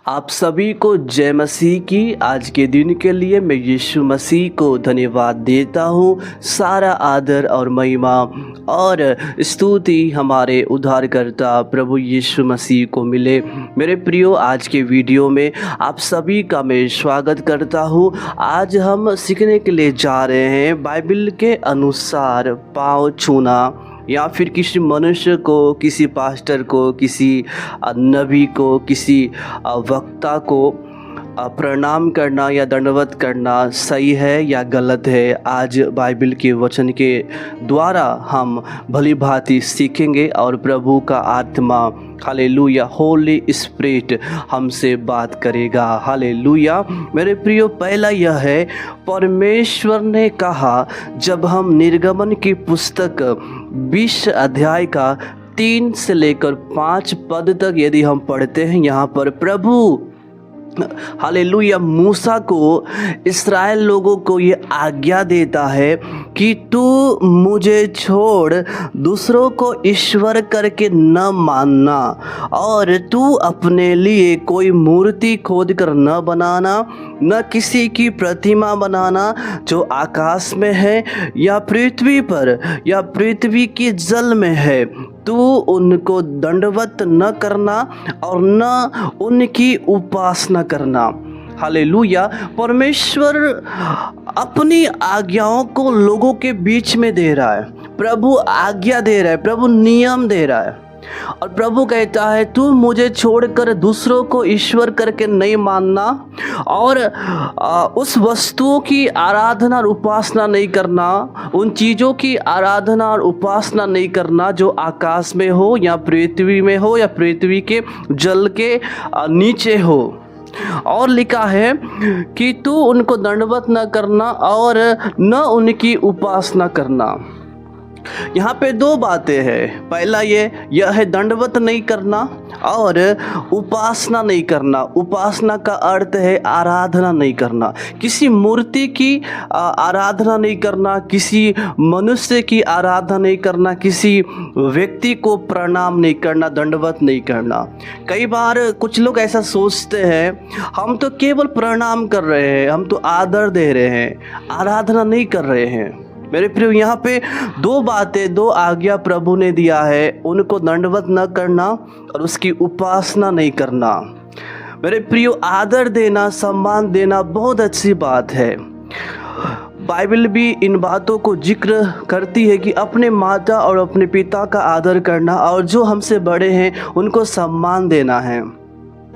आप सभी को जय मसीह की। आज के दिन के लिए मैं यीशु मसीह को धन्यवाद देता हूँ। सारा आदर और महिमा और स्तुति हमारे उद्धारकर्ता प्रभु यीशु मसीह को मिले। मेरे प्रियो, आज के वीडियो में आप सभी का मैं स्वागत करता हूँ। आज हम सीखने के लिए जा रहे हैं बाइबल के अनुसार पाँव छूना, या फिर किसी मनुष्य को, किसी पास्टर को, किसी नबी को, किसी वक्ता को प्रणाम करना या दंडवत करना सही है या गलत है। आज बाइबल के वचन के द्वारा हम भली भांति सीखेंगे और प्रभु का आत्मा हालेलुया, होली स्पिरिट हमसे बात करेगा। हालेलुया। मेरे प्रियो, पहला यह है, परमेश्वर ने कहा, जब हम निर्गमन की पुस्तक 20 अध्याय का 3 से लेकर 5 पद तक यदि हम पढ़ते हैं, यहाँ पर प्रभु हालेलुया मूसा को, इस्राएल लोगों को ये आज्ञा देता है कि तू मुझे छोड़ दूसरों को ईश्वर करके न मानना, और तू अपने लिए कोई मूर्ति खोद कर न बनाना, न किसी की प्रतिमा बनाना जो आकाश में है या पृथ्वी पर या पृथ्वी की जल में है। तू उनको दंडवत न करना और न उनकी उपासना करना। हालेलुया। परमेश्वर अपनी आज्ञाओं को लोगों के बीच में दे रहा है। प्रभु आज्ञा दे रहा है, प्रभु नियम दे रहा है, और प्रभु कहता है तू मुझे छोड़कर दूसरों को ईश्वर करके नहीं मानना, और उस वस्तुओं की आराधना और उपासना नहीं करना, उन चीज़ों की आराधना और उपासना नहीं करना जो आकाश में हो या पृथ्वी में हो या पृथ्वी के जल के नीचे हो। और लिखा है कि तू उनको दंडवत न करना और न उनकी उपासना करना। यहाँ पे 2 बातें हैं। पहला यह है दंडवत नहीं करना और उपासना नहीं करना। उपासना का अर्थ है आराधना नहीं करना, किसी मूर्ति की आराधना नहीं करना, किसी मनुष्य की आराधना नहीं करना, किसी व्यक्ति को प्रणाम नहीं करना, दंडवत नहीं करना। कई बार कुछ लोग ऐसा सोचते हैं, हम तो केवल प्रणाम कर रहे हैं, हम तो आदर दे रहे हैं, आराधना नहीं कर रहे हैं। मेरे प्रियो, यहाँ पे 2 बातें, 2 आज्ञा प्रभु ने दिया है, उनको दंडवत न करना और उसकी उपासना नहीं करना। मेरे प्रियो, आदर देना, सम्मान देना बहुत अच्छी बात है। बाइबल भी इन बातों को जिक्र करती है कि अपने माता और अपने पिता का आदर करना और जो हमसे बड़े हैं उनको सम्मान देना है।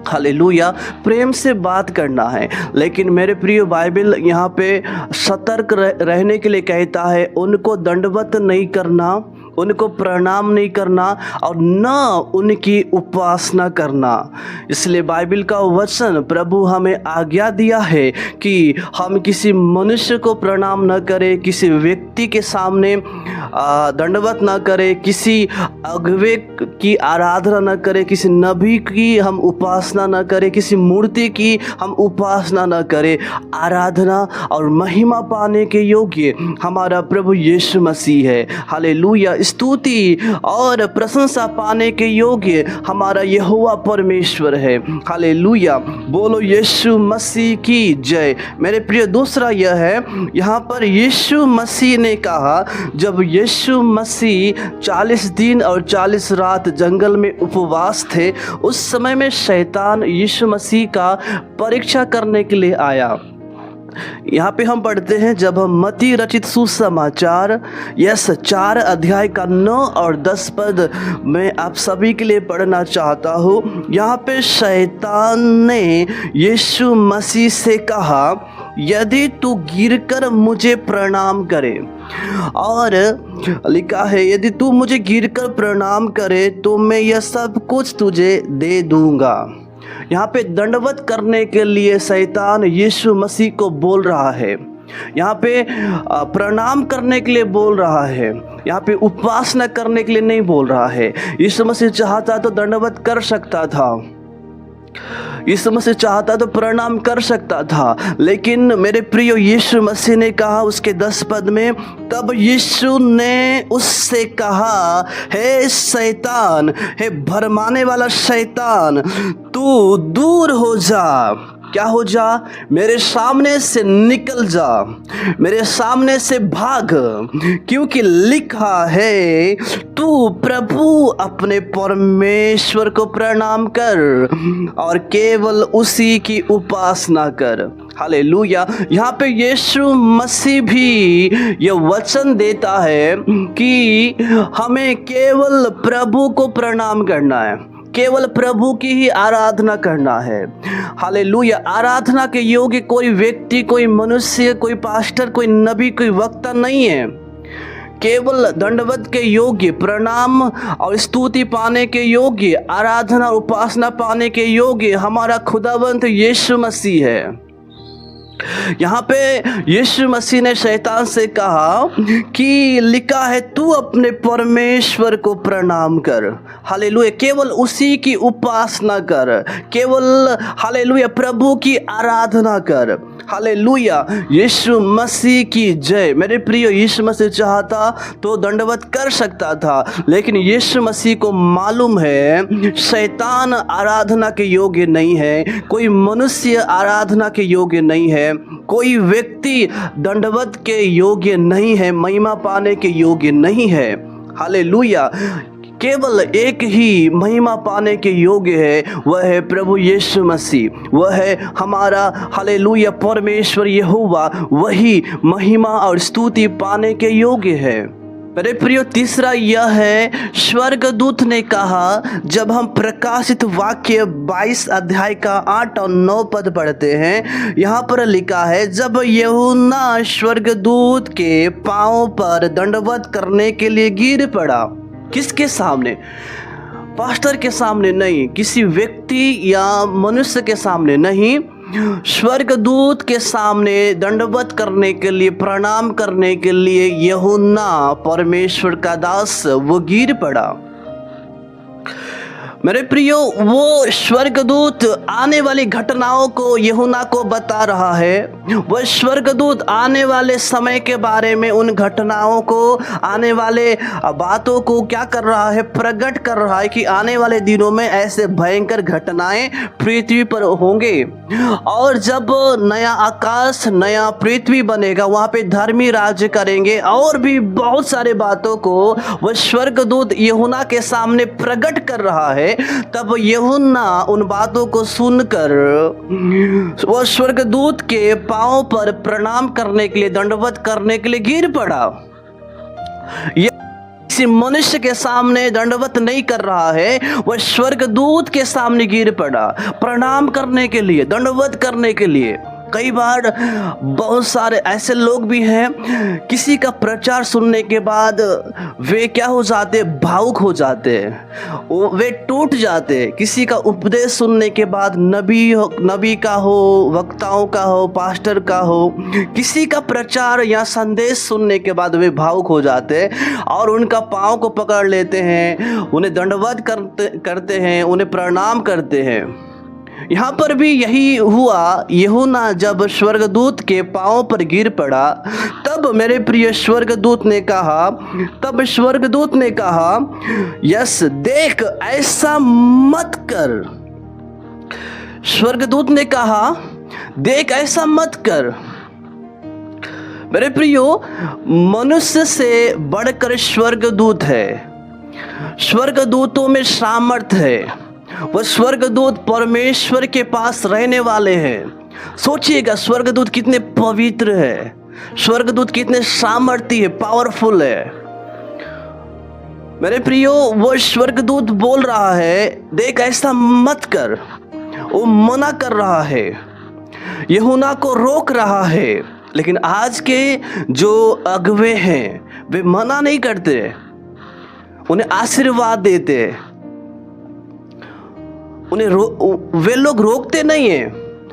हालेलुया। प्रेम से बात करना है। लेकिन मेरे प्रिय, बाइबल यहाँ पे सतर्क रहने के लिए कहता है उनको दंडवत नहीं करना, उनको प्रणाम नहीं करना और न उनकी उपासना करना। इसलिए बाइबल का वचन प्रभु हमें आज्ञा दिया है कि हम किसी मनुष्य को प्रणाम न करें, किसी व्यक्ति के सामने दंडवत न करें, किसी अगुवे की आराधना न करें, किसी नबी की हम उपासना न करें, किसी मूर्ति की हम उपासना न करें। आराधना और महिमा पाने के योग्य हमारा प्रभु यीशु मसीह है। हालेलुया। स्तुति और प्रशंसा पाने के योग्य हमारा यहोवा परमेश्वर है। हालेलुया। बोलो यीशु मसीह की जय। मेरे प्रिय, दूसरा यह है, यहाँ पर यीशु मसीह ने कहा, जब यीशु मसीह 40 दिन और 40 रात जंगल में उपवास थे, उस समय में शैतान यीशु मसीह का परीक्षा करने के लिए आया। यहाँ पे हम पढ़ते हैं, जब हम मत्ती रचित सुसमाचार 4 अध्याय का 9 और 10 पद मैं आप सभी के लिए पढ़ना चाहता हूँ। यहाँ पे शैतान ने यीशु मसीह से कहा, यदि तू गिरकर मुझे प्रणाम करे, और लिखा है यदि तू मुझे गिरकर प्रणाम करे तो मैं यह सब कुछ तुझे दे दूंगा। यहाँ पे दंडवत करने के लिए शैतान यीशु मसीह को बोल रहा है, यहाँ पे प्रणाम करने के लिए बोल रहा है, यहाँ पे उपासना करने के लिए नहीं बोल रहा है। यीशु मसीह चाहता तो दंडवत कर सकता था, यीशु मसीह चाहता तो प्रणाम कर सकता था, लेकिन मेरे प्रियो यीशु मसीह ने कहा उसके 10 पद में, तब यीशु ने उससे कहा, हे शैतान, हे भरमाने वाला शैतान, तू दूर हो जा। क्या हो जा? मेरे सामने से निकल जा, मेरे सामने से भाग, क्योंकि लिखा है, तू प्रभु अपने परमेश्वर को प्रणाम कर और केवल उसी की उपासना कर। हालेलुया। यहाँ पे यीशु मसीह भी यह वचन देता है कि हमें केवल प्रभु को प्रणाम करना है, केवल प्रभु की ही आराधना करना है। हालेलुया। आराधना के योग्य कोई व्यक्ति, कोई मनुष्य, कोई पास्टर, कोई नबी, कोई वक्ता नहीं है। केवल दंडवत के योग्य, प्रणाम और स्तुति पाने के योग्य, आराधना और उपासना पाने के योग्य हमारा खुदावंत यीशु मसीह है। यहाँ पे यीशु मसीह ने शैतान से कहा कि लिखा है, तू अपने परमेश्वर को प्रणाम कर। हालेलुया। केवल उसी की उपासना कर, केवल हालेलुया प्रभु की आराधना कर। हालेलुया। यीशु मसीह की जय। मेरे प्रिय, यीशु मसीह चाहता तो दंडवत कर सकता था, लेकिन यीशु मसीह को मालूम है शैतान आराधना के योग्य नहीं है, कोई मनुष्य आराधना के योग्य नहीं है, कोई व्यक्ति दंडवत के योग्य नहीं है, महिमा पाने के योग्य नहीं है। हालेलुया। केवल एक ही महिमा पाने के योग्य है, वह है प्रभु यीशु मसीह, वह है हमारा हालेलुया परमेश्वर यहोवा, वही महिमा और स्तुति पाने के योग्य है। मेरे प्रियो, तीसरा यह है, स्वर्गदूत ने कहा, जब हम प्रकाशित वाक्य 22 अध्याय का 8 और 9 पद पढ़ते हैं, यहाँ पर लिखा है, जब यूहन्ना स्वर्गदूत के पांव पर दंडवत करने के लिए गिर पड़ा। किसके सामने? पास्टर के सामने नहीं, किसी व्यक्ति या मनुष्य के सामने नहीं, स्वर्गदूत के सामने दंडवत करने के लिए, प्रणाम करने के लिए यूहन्ना परमेश्वर का दास वो गिर पड़ा। मेरे प्रियो, वो स्वर्गदूत आने वाली घटनाओं को यूहन्ना को बता रहा है। वह स्वर्गदूत आने वाले समय के बारे में, उन घटनाओं को, आने वाले बातों को क्या कर रहा है? प्रकट कर रहा है कि आने वाले दिनों में ऐसे भयंकर घटनाएं पृथ्वी पर होंगे, और जब नया आकाश, नया पृथ्वी बनेगा, वहाँ पे धर्मी राज्य करेंगे, और भी बहुत सारे बातों को वह स्वर्गदूत यूहन्ना के सामने प्रकट कर रहा है। तब यूहन्ना उन बातों को सुनकर वह स्वर्गदूत के पांव पर प्रणाम करने के लिए, दंडवत करने के लिए गिर पड़ा। किसी मनुष्य के सामने दंडवत नहीं कर रहा है, वह स्वर्गदूत के सामने गिर पड़ा, प्रणाम करने के लिए, दंडवत करने के लिए। कई बार बहुत सारे ऐसे लोग भी हैं, किसी का प्रचार सुनने के बाद वे क्या हो जाते? भावुक हो जाते हैं, वे टूट जाते हैं। किसी का उपदेश सुनने के बाद, नबी का हो, वक्ताओं का हो, पास्टर का हो, किसी का प्रचार या संदेश सुनने के बाद वे भावुक हो जाते हैं और उनका पाँव को पकड़ लेते हैं, उन्हें दंडवत करते हैं, उन्हें प्रणाम करते हैं। यहाँ पर भी यही हुआ। यूहन्ना जब स्वर्गदूत के पांव पर गिर पड़ा, तब मेरे प्रिय स्वर्गदूत ने कहा, यस, देख, ऐसा मत कर। स्वर्गदूत ने कहा, देख, ऐसा मत कर। मेरे प्रियो, मनुष्य से बढ़कर स्वर्गदूत है। स्वर्गदूतों में सामर्थ है। वह स्वर्गदूत परमेश्वर के पास रहने वाले हैं। सोचिएगा, स्वर्गदूत कितने पवित्र है, स्वर्गदूत कितने सामर्थी है, पावरफुल है। मेरे प्रियो, वो स्वर्गदूत बोल रहा है, देख, ऐसा मत कर। वो मना कर रहा है, यूहन्ना को रोक रहा है। लेकिन आज के जो अगुवे हैं, वे मना नहीं करते, उन्हें आशीर्वाद देते, वे लोग रोकते नहीं हैं,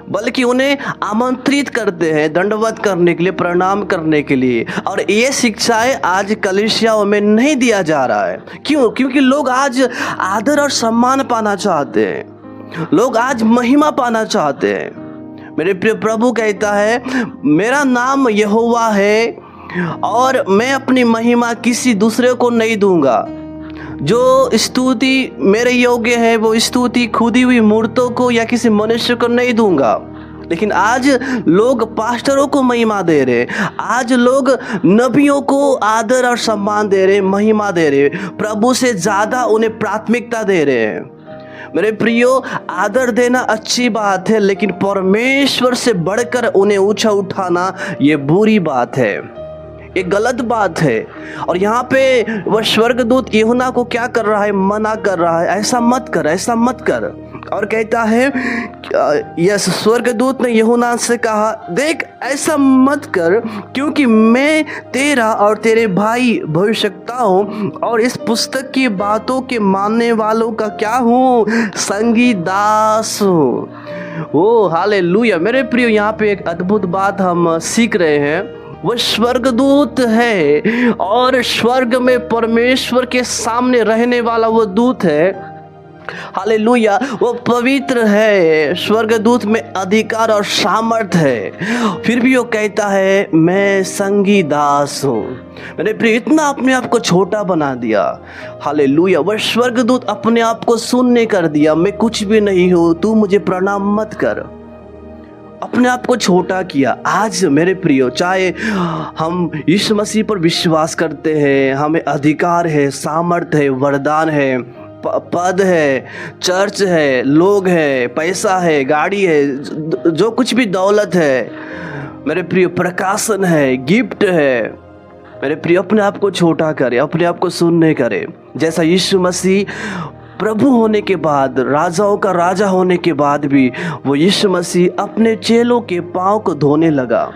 बल्कि उन्हें आमंत्रित करते हैं दंडवत करने के लिए, प्रणाम करने के लिए। और ये शिक्षाएं आज कलीसियाओं में नहीं दिया जा रहा है। क्यों? क्योंकि लोग आज आदर और सम्मान पाना चाहते हैं। लोग आज महिमा पाना चाहते हैं। मेरे प्रिय प्रभु कहता है, मेरा नाम यहोवा है और मैं अपनी महिमा किसी दूसरे को नहीं दूंगा। जो स्तुति मेरे योग्य है वो स्तुति खुदी हुई मूर्तों को या किसी मनुष्य को नहीं दूंगा। लेकिन आज लोग पास्टरों को महिमा दे रहे, आज लोग नबियों को आदर और सम्मान दे रहे, महिमा दे रहे, प्रभु से ज़्यादा उन्हें प्राथमिकता दे रहे हैं। मेरे प्रियो, आदर देना अच्छी बात है, लेकिन परमेश्वर से बढ़कर उन्हें ऊंचा उठाना ये बुरी बात है, ये गलत बात है। और यहाँ पे वह स्वर्गदूत यूहन्ना को क्या कर रहा है? मना कर रहा है, ऐसा मत कर, ऐसा मत कर। और कहता है, यस, स्वर्गदूत ने यूहन्ना से कहा, देख ऐसा मत कर, क्योंकि मैं तेरा और तेरे भाई भविष्यवक्ता हूँ और इस पुस्तक की बातों के मानने वालों का क्या हूँ? संगी दास हूँ। ओ हालेलुया। मेरे प्रियो, यहाँ पे एक अद्भुत बात हम सीख रहे हैं। वो स्वर्गदूत है और स्वर्ग में परमेश्वर के सामने रहने वाला वो दूत है। हालेलुया। वो पवित्र है, स्वर्गदूत में अधिकार और सामर्थ है। फिर भी वो कहता है, मैं संगी दास हूँ। मैंने प्रिय, इतना अपने आप को छोटा बना दिया। हालेलुया। वह स्वर्गदूत अपने आप को शून्य कर दिया, मैं कुछ भी नहीं हूँ, तू मुझे प्रणाम मत कर। अपने आप को छोटा किया। आज मेरे प्रियो, चाहे हम यीशु मसीह पर विश्वास करते हैं, हमें अधिकार है, सामर्थ है, वरदान है, पद है, चर्च है, लोग है, पैसा है, गाड़ी है, जो कुछ भी दौलत है, मेरे प्रियो, प्रकाशन है, गिफ्ट है, मेरे प्रियो, अपने आप को छोटा करे, अपने आप को शून्य करे। जैसा यीशु मसीह प्रभु होने के बाद, राजाओं का राजा होने के बाद भी वो यीशु मसीह अपने चेलों के पाँव को धोने लगा,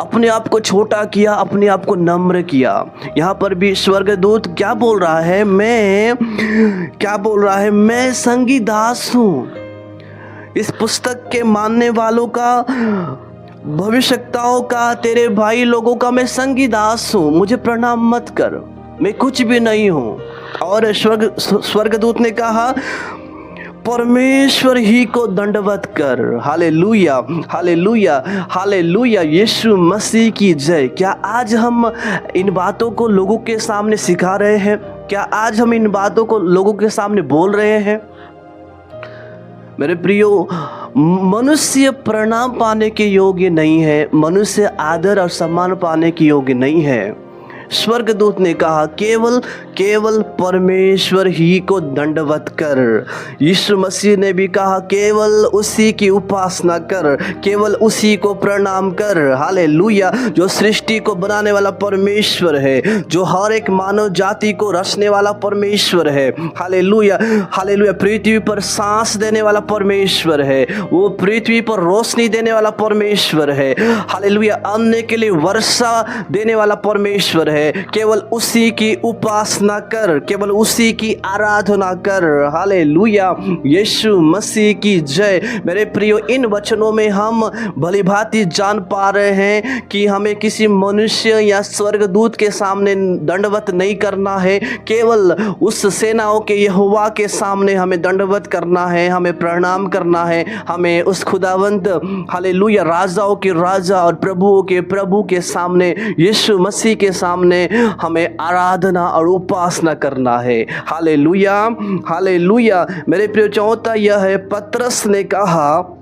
अपने आप को छोटा किया, अपने आप को नम्र किया। यहाँ पर भी स्वर्गदूत क्या बोल रहा है? मैं संगी दास हूँ। इस पुस्तक के मानने वालों का, भविष्यवक्ताओं का, तेरे भाई लोगों का मैं संगी दास हूँ, मुझे प्रणाम मत कर, मैं कुछ भी नहीं हूँ। और स्वर्गदूत ने कहा, परमेश्वर ही को दंडवत कर। Hallelujah, hallelujah, hallelujah. यीशु मसीह की जय। क्या आज हम इन बातों को लोगों के सामने सिखा रहे हैं? क्या आज हम इन बातों को लोगों के सामने बोल रहे हैं? मेरे प्रियो, मनुष्य प्रणाम पाने के योग्य नहीं है, मनुष्य आदर और सम्मान पाने के योग्य नहीं है। स्वर्गदूत ने कहा, केवल परमेश्वर ही को दंडवत कर। यीशु मसीह ने भी कहा, केवल उसी की उपासना कर, केवल उसी को प्रणाम कर। हालेलुया। जो सृष्टि को बनाने वाला परमेश्वर है, जो हर एक मानव जाति को रचने वाला परमेश्वर है। Hallelujah, hallelujah. पृथ्वी पर सांस देने वाला परमेश्वर है, वो पृथ्वी पर रोशनी देने वाला परमेश्वर है। हालेलुया। अन्न के लिए वर्षा देने वाला परमेश्वर है। केवल उसी की उपासना कर, केवल उसी की आराधना कर। हालेलुया। यीशु मसीह की जय। मेरे प्रियो, इन वचनों में हम भली भांति जान पा रहे हैं कि हमें किसी मनुष्य या स्वर्गदूत के सामने दंडवत नहीं करना है, केवल उस सेनाओं के यहोवा के सामने हमें दंडवत करना है, हमें प्रणाम करना है, हमें उस खुदावंत, हालेलुया, राजाओं के राजा और प्रभुओं के प्रभु के सामने, यीशु मसीह के सामने हमें आराधना और उपासना करना है। Hallelujah, hallelujah. मेरे प्रिय, चौथा यह है, पतरस ने कहा,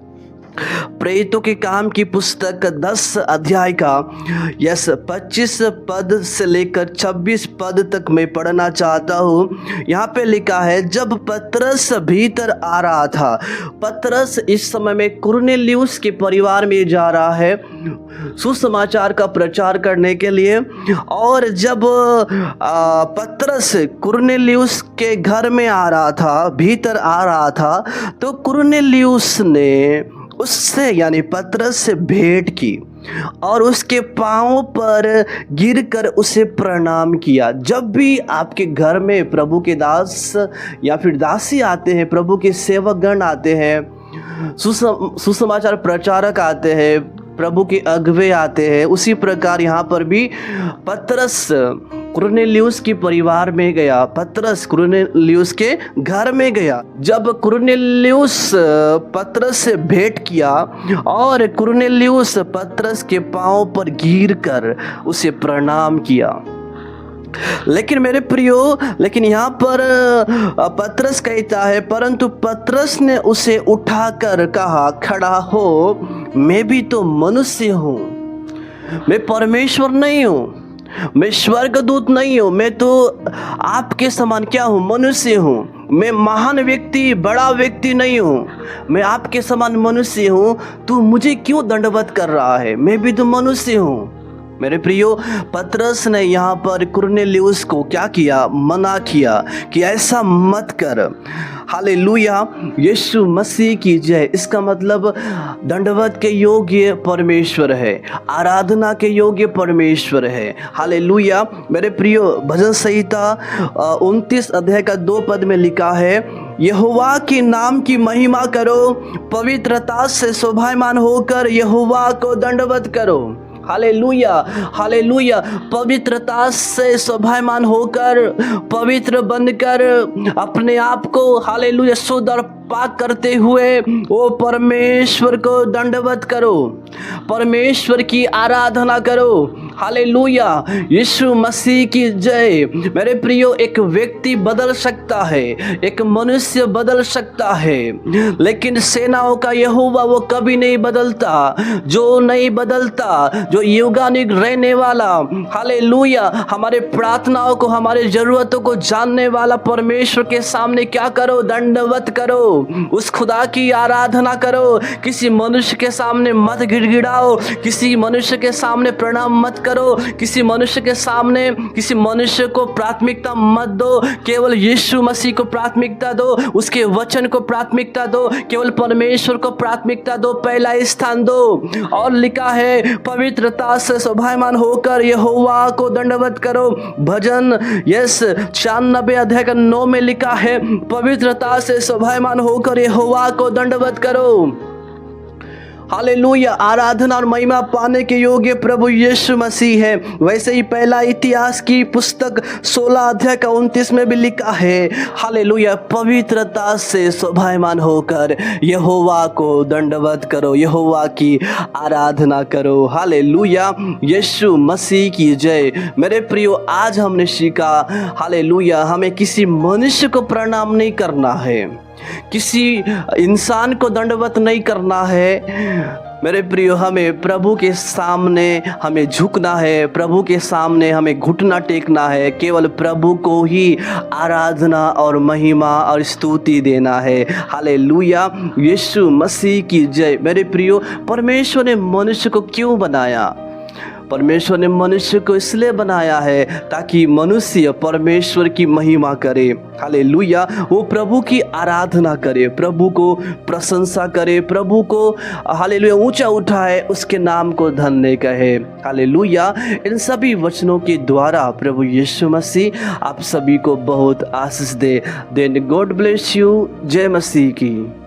प्रेरितों के काम की पुस्तक 10 अध्याय का 25 पद से लेकर 26 पद तक मैं पढ़ना चाहता हूँ। यहाँ पे लिखा है, जब पतरस भीतर आ रहा था, पतरस इस समय में कुरनेलियुस के परिवार में जा रहा है सुसमाचार का प्रचार करने के लिए। और जब पतरस कुरनेलियुस के घर में आ रहा था, भीतर आ रहा था, तो कुरनेलियुस ने उससे यानी पतरस से भेंट की और उसके पांव पर गिरकर उसे प्रणाम किया। जब भी आपके घर में प्रभु के दास या फिर दासी आते हैं, प्रभु के सेवकगण आते हैं, सुसमाचार प्रचारक आते हैं, प्रभु के अगुवे आते हैं, उसी प्रकार यहाँ पर भी पतरस कुरनेलियुस के परिवार में गया। पतरस कुरनेलियुस के घर में गया। जब कुरनेलियुस पतरस से भेंट किया और कुरनेलियुस पतरस के पांव पर गिरकर उसे प्रणाम किया। लेकिन मेरे प्रियो, लेकिन यहाँ पर पतरस कहता है, परंतु पतरस ने उसे उठाकर कहा, खड़ा हो, मैं भी तो मनुष्य हूँ, मैं परमेश्वर नहीं हूँ, मैं स्वर्गदूत नहीं हूँ, मैं तो आपके समान क्या हूँ, मनुष्य हूँ। मैं महान व्यक्ति, बड़ा व्यक्ति नहीं हूँ, मैं आपके समान मनुष्य हूँ। तू मुझे क्यों दंडवत कर रहा है, मैं भी तो मनुष्य हूँ। मेरे प्रियो, पतरस ने यहाँ पर कुरनेलियुस को क्या किया, मना किया कि ऐसा मत कर। हालेलुया, यीशु मसीह की जय। इसका मतलब दंडवत के योग्य परमेश्वर है, आराधना के योग्य परमेश्वर है। हालेलुया। मेरे प्रियो, भजन संहिता 29 अध्याय का 2 पद में लिखा है, यहोवा के नाम की महिमा करो, पवित्रता से शोभायमान होकर यहोवा को दंडवत करो। Hallelujah, hallelujah. पवित्रता से शोभायमान होकर, पवित्र बनकर, अपने आप को हालेलुया शुद्ध और पाक करते हुए वो परमेश्वर को दंडवत करो, परमेश्वर की आराधना करो। हालेलुया, यीशु मसीह की जय। मेरे प्रियो, एक व्यक्ति बदल सकता है, एक मनुष्य बदल सकता है, लेकिन सेनाओं का यहोवा वो कभी नहीं बदलता, जो नहीं बदलता, जो युगानुग रहने वाला। हालेलुया। हमारे प्रार्थनाओं को, हमारे जरूरतों को जानने वाला परमेश्वर के सामने क्या करो, दंडवत करो, उस खुदा की आराधना करो। किसी मनुष्य के सामने मत गिड़गिड़ाओ, किसी मनुष्य के सामने प्रणाम मत करो, किसी मनुष्य के सामने किसी मनुष्य को प्राथमिकता मत दो। केवल यीशु मसीह को प्राथमिकता दो, उसके वचन को प्राथमिकता दो, केवल परमेश्वर को प्राथमिकता दो, पहला स्थान दो। और लिखा है, पवित्रता से शोभायमान होकर यहोवा को दंडवत करो। भजन 96 अध्याय का 9 में लिखा है, पवित्रता से शोभायमान होकर यहोवा को दंडवत करो। हालेलुया। आराधना और महिमा पाने के योग्य प्रभु यीशु मसीह है। वैसे ही पहला इतिहास की पुस्तक 16 अध्याय का 29 में भी लिखा है, हालेलुया, पवित्रता से शोभायमान होकर यहोवा को दंडवत करो, यहोवा की आराधना करो। हालेलुया, यीशु मसीह की जय। मेरे प्रियो, आज हमने सीखा, हालेलुया, हमें किसी मनुष्य को प्रणाम नहीं करना है, किसी इंसान को दंडवत नहीं करना है। मेरे प्रियो, हमें प्रभु के सामने हमें झुकना है, प्रभु के सामने हमें घुटना टेकना है, केवल प्रभु को ही आराधना और महिमा और स्तुति देना है। हालेलुया, यीशु मसीह की जय। मेरे प्रियो, परमेश्वर ने मनुष्य को क्यों बनाया? परमेश्वर ने मनुष्य को इसलिए बनाया है ताकि मनुष्य परमेश्वर की महिमा करे। हालेलुया, वो प्रभु की आराधना करे, प्रभु को प्रशंसा करे, प्रभु को हालेलुया ऊंचा उठाए, उसके नाम को धन्य कहे। हालेलुया। इन सभी वचनों के द्वारा प्रभु यीशु मसीह आप सभी को बहुत आशीष दे। Then God bless you. जय मसीह की।